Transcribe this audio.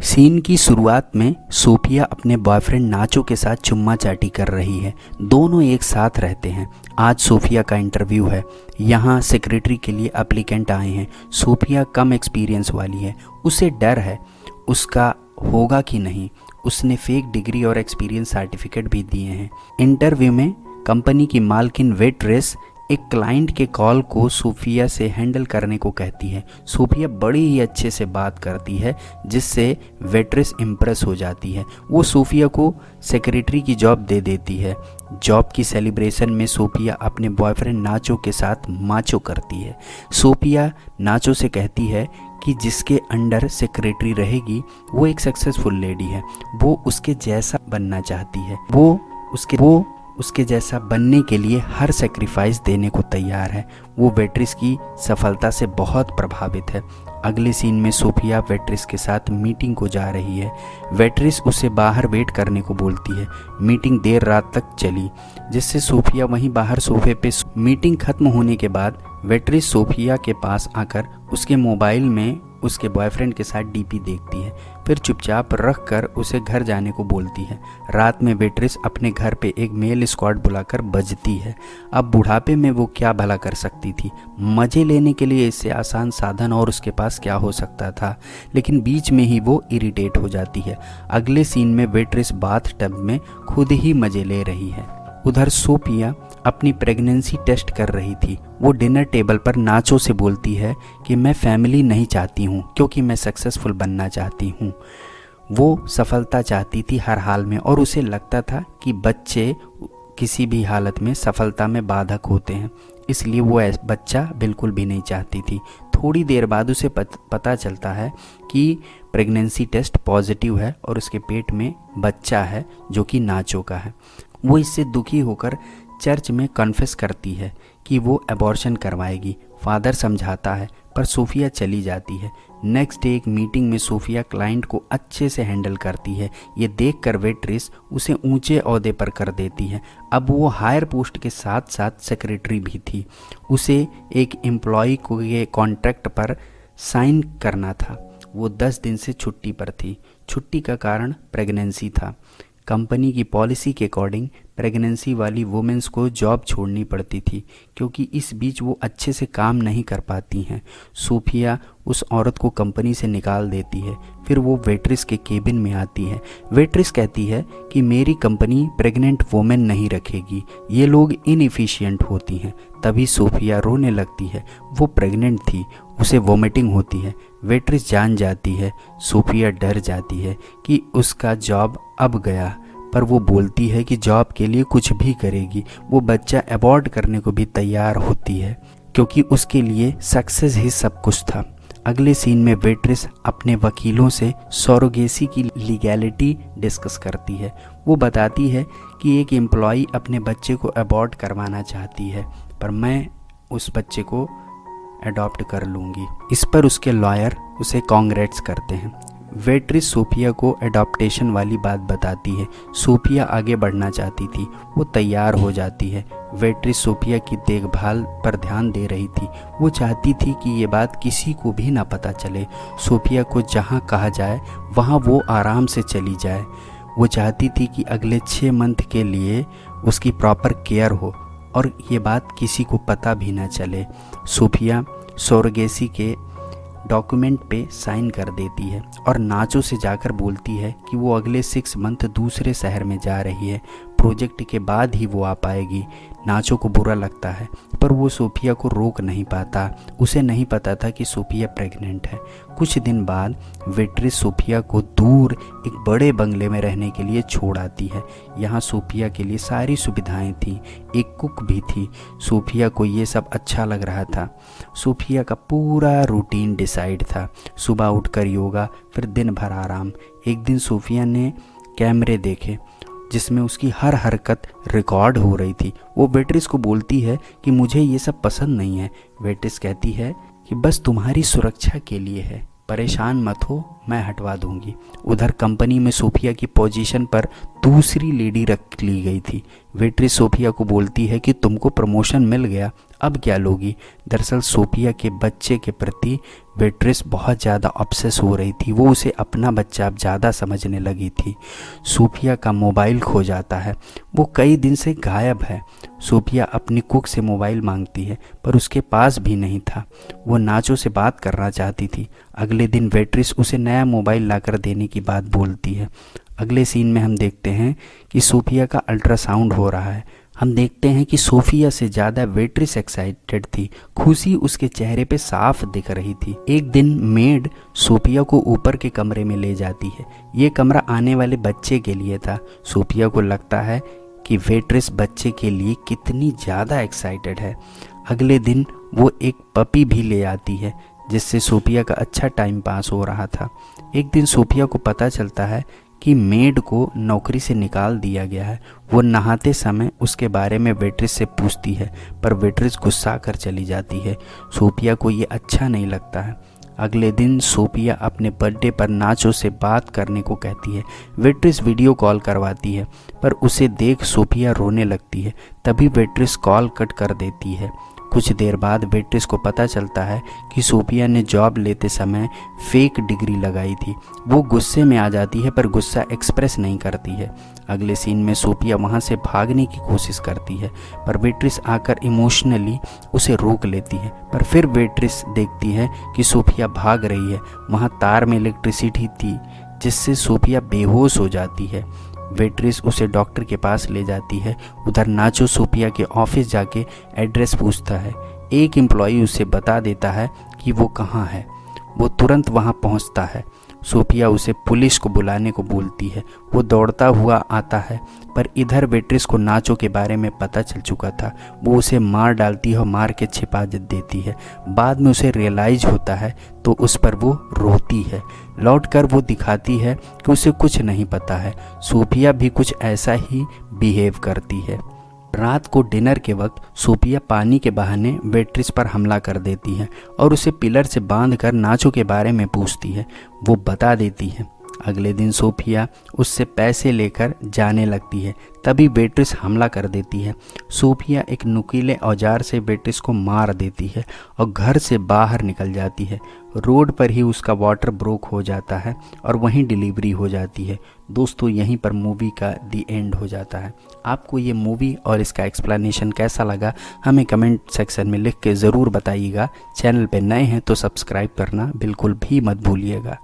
Scene की शुरुआत में सोफिया अपने बॉयफ्रेंड नाचो के साथ चुम्मा चाटी कर रही है। दोनों एक साथ रहते हैं। आज सोफिया का इंटरव्यू है। यहाँ सेक्रेटरी के लिए एप्लीकेंट आए हैं। सोफिया कम एक्सपीरियंस वाली है। उसे डर है उसका होगा कि नहीं। उसने फेक डिग्री और एक्सपीरियंस सर्टिफिकेट भी दिए हैं। इंटरव्यू में कंपनी की मालकिन वेट्रेस एक क्लाइंट के कॉल को सोफिया से हैंडल करने को कहती है। सोफिया बड़ी ही अच्छे से बात करती है जिससे वेट्रेस इम्प्रेस हो जाती है। वो सोफिया को सेक्रेटरी की जॉब दे देती है। जॉब की सेलिब्रेशन में सोफिया अपने बॉयफ्रेंड नाचो के साथ माचो करती है। सोफिया नाचो से कहती है कि जिसके अंडर सेक्रेटरी रहेगी वो एक सक्सेसफुल लेडी है। वो उसके जैसा बनना चाहती है। वो उसके जैसा बनने के लिए हर सेक्रीफाइस देने को तैयार है। वो वेट्रेस की सफलता से बहुत प्रभावित है। अगले सीन में सोफिया वेट्रेस के साथ मीटिंग को जा रही है। वेट्रेस उसे बाहर वेट करने को बोलती है। मीटिंग देर रात तक चली जिससे सोफिया वहीं बाहर सोफे पे। मीटिंग खत्म होने के बाद वेट्रेस सोफिया के पास आकर उसके मोबाइल में उसके बॉयफ्रेंड के साथ डीपी देखती है, फिर चुपचाप रख कर उसे घर जाने को बोलती है। रात में वेट्रेस अपने घर पे एक मेल स्क्वाड बुलाकर बजती है। अब बुढ़ापे में वो क्या भला कर सकती थी। मज़े लेने के लिए इससे आसान साधन और उसके पास क्या हो सकता था, लेकिन बीच में ही वो इरिटेट हो जाती है। अगले सीन में वेट्रेस बाथ टब में खुद ही मज़े ले रही है। उधर सोफिया अपनी प्रेगनेंसी टेस्ट कर रही थी। वो डिनर टेबल पर नाचो से बोलती है कि मैं फैमिली नहीं चाहती हूँ क्योंकि मैं सक्सेसफुल बनना चाहती हूँ। वो सफलता चाहती थी हर हाल में और उसे लगता था कि बच्चे किसी भी हालत में सफलता में बाधक होते हैं, इसलिए वो बच्चा बिल्कुल भी नहीं चाहती थी। थोड़ी देर बाद उसे पता चलता है कि प्रेगनेंसी टेस्ट पॉजिटिव है और उसके पेट में बच्चा है जो कि नाचो का है। वो इससे दुखी होकर चर्च में कन्फेस करती है कि वो अबॉर्शन करवाएगी। फादर समझाता है पर सोफिया चली जाती है। नेक्स्ट डे एक मीटिंग में सोफिया क्लाइंट को अच्छे से हैंडल करती है। ये देखकर वेट्रेस उसे ऊंचे ओहदे पर कर देती है। अब वो हायर पोस्ट के साथ साथ सेक्रेटरी भी थी। उसे एक एम्प्लॉय के कॉन्ट्रैक्ट पर साइन करना था। वो 10 दिन से छुट्टी पर थी। छुट्टी का कारण प्रेगनेंसी था। कंपनी की पॉलिसी के अकॉर्डिंग प्रेगनेंसी वाली वुमेन्स को जॉब छोड़नी पड़ती थी क्योंकि इस बीच वो अच्छे से काम नहीं कर पाती हैं। सोफिया उस औरत को कंपनी से निकाल देती है। फिर वो वेट्रेस के केबिन में आती है। वेट्रेस कहती है कि मेरी कंपनी प्रेग्नेंट वुमेन नहीं रखेगी, ये लोग इनएफिशिएंट होती हैं। तभी सोफिया रोने लगती है। वो प्रेग्नेंट थी, उसे वॉमिटिंग होती है। वेट्रेस जान जाती है। सोफिया डर जाती है कि उसका जॉब अब गया, पर वो बोलती है कि जॉब के लिए कुछ भी करेगी। वो बच्चा अबॉर्ट करने को भी तैयार होती है क्योंकि उसके लिए सक्सेस ही सब कुछ था। अगले सीन में वेट्रेस अपने वकीलों से सरोगेसी की लीगैलिटी डिस्कस करती है। वो बताती है कि एक एम्प्लॉई अपने बच्चे को अबॉर्ट करवाना चाहती है, पर मैं उस बच्चे को अडॉप्ट कर लूँगी। इस पर उसके लॉयर उसे कांग्रेट्स करते हैं। वेट्रेस सोफिया को अडॉप्टेशन वाली बात बताती है। सोफिया आगे बढ़ना चाहती थी। वो तैयार हो जाती है। वेट्रेस सोफिया की देखभाल पर ध्यान दे रही थी। वो चाहती थी कि ये बात किसी को भी ना पता चले। सोफिया को जहाँ कहा जाए वहाँ वो आराम से चली जाए। वो चाहती थी कि अगले 6 मंथ के लिए उसकी प्रॉपर केयर हो और ये बात किसी को पता भी ना चले। सोफिया सरोगेसी के डॉक्यूमेंट पे साइन कर देती है और नाचो से जाकर बोलती है कि वो अगले 6 मंथ दूसरे शहर में जा रही है। प्रोजेक्ट के बाद ही वो आ पाएगी। नाचो को बुरा लगता है पर वो सोफिया को रोक नहीं पाता। उसे नहीं पता था कि सोफिया प्रेग्नेंट है। कुछ दिन बाद वेट्रेस सोफिया को दूर एक बड़े बंगले में रहने के लिए छोड़ आती है। यहाँ सोफिया के लिए सारी सुविधाएं थी, एक कुक भी थी। सोफिया को ये सब अच्छा लग रहा था। सोफिया का पूरा रूटीन डिसाइड था। सुबह उठकर योगा, फिर दिन भर आराम। एक दिन सोफिया ने कैमरे देखे जिसमें उसकी हर हरकत रिकॉर्ड हो रही थी। वो वेट्रेस को बोलती है कि मुझे ये सब पसंद नहीं है। वेट्रेस कहती है कि बस तुम्हारी सुरक्षा के लिए है, परेशान मत हो, मैं हटवा दूंगी। उधर कंपनी में सोफिया की पोजीशन पर दूसरी लेडी रख ली गई थी। वेट्रेस सोफिया को बोलती है कि तुमको प्रमोशन मिल गया, अब क्या लोगी। दरअसल सोफिया के बच्चे के प्रति वेट्रेस बहुत ज़्यादा ऑब्सेस हो रही थी, वो उसे अपना बच्चा अब ज़्यादा समझने लगी थी। सोफिया का मोबाइल खो जाता है, वो कई दिन से गायब है। सोफिया अपनी कुक से मोबाइल मांगती है पर उसके पास भी नहीं था। वो नाचो से बात करना चाहती थी। अगले दिन वेट्रेस उसे नया मोबाइल लाकर देने की बात बोलती है। अगले सीन में हम देखते हैं कि सोफिया का अल्ट्रासाउंड हो रहा है। हम देखते हैं कि सोफिया से ज़्यादा वेट्रेस एक्साइटेड थी, खुशी उसके चेहरे पे साफ दिख रही थी। एक दिन मेड सोफिया को ऊपर के कमरे में ले जाती है। ये कमरा आने वाले बच्चे के लिए था। सोफिया को लगता है कि वेट्रेस बच्चे के लिए कितनी ज़्यादा एक्साइटेड है। अगले दिन वो एक पपी भी ले आती है जिससे सोफिया का अच्छा टाइम पास हो रहा था। एक दिन सोफिया को पता चलता है कि मेड को नौकरी से निकाल दिया गया है। वो नहाते समय उसके बारे में वेट्रेस से पूछती है पर वेट्रेस गुस्सा कर चली जाती है। सोफिया को ये अच्छा नहीं लगता है। अगले दिन सोफिया अपने बर्थडे पर नाचो से बात करने को कहती है। वेट्रेस वीडियो कॉल करवाती है पर उसे देख सोफिया रोने लगती है। तभी वेट्रेस कॉल कट कर देती है। कुछ देर बाद वेट्रेस को पता चलता है कि सोफिया ने जॉब लेते समय फेक डिग्री लगाई थी। वो गुस्से में आ जाती है पर गुस्सा एक्सप्रेस नहीं करती है। अगले सीन में सोफिया वहाँ से भागने की कोशिश करती है पर वेट्रेस आकर इमोशनली उसे रोक लेती है। पर फिर वेट्रेस देखती है कि सोफिया भाग रही है। वहाँ तार में इलेक्ट्रिसिटी थी जिससे सोफिया बेहोश हो जाती है। वेट्रेस उसे डॉक्टर के पास ले जाती है। उधर नाचो सोफिया के ऑफिस जाके एड्रेस पूछता है। एक एम्प्लॉई उसे बता देता है कि वो कहाँ है। वो तुरंत वहाँ पहुँचता है। सोफिया उसे पुलिस को बुलाने को बोलती है। वो दौड़ता हुआ आता है पर इधर वेट्रेस को नाचो के बारे में पता चल चुका था। वो उसे मार डालती है और मार के छिपा देती है। बाद में उसे रियलाइज होता है तो उस पर वो रोती है। लौटकर वो दिखाती है कि उसे कुछ नहीं पता है। सोफिया भी कुछ ऐसा ही बिहेव करती है। रात को डिनर के वक्त सोफिया पानी के बहाने वेट्रेस पर हमला कर देती है और उसे पिलर से बांधकर नाचो के बारे में पूछती है। वो बता देती है। अगले दिन सोफिया उससे पैसे लेकर जाने लगती है। तभी वेट्रेस हमला कर देती है। सोफिया एक नुकीले औजार से वेट्रेस को मार देती है और घर से बाहर निकल जाती है। रोड पर ही उसका वाटर ब्रोक हो जाता है और वहीं डिलीवरी हो जाती है। दोस्तों यहीं पर मूवी का दी एंड हो जाता है। आपको ये मूवी और इसका एक्सप्लेनेशन कैसा लगा हमें कमेंट सेक्शन में लिख के ज़रूर बताइएगा। चैनल पे नए हैं तो सब्सक्राइब करना बिल्कुल भी मत भूलिएगा।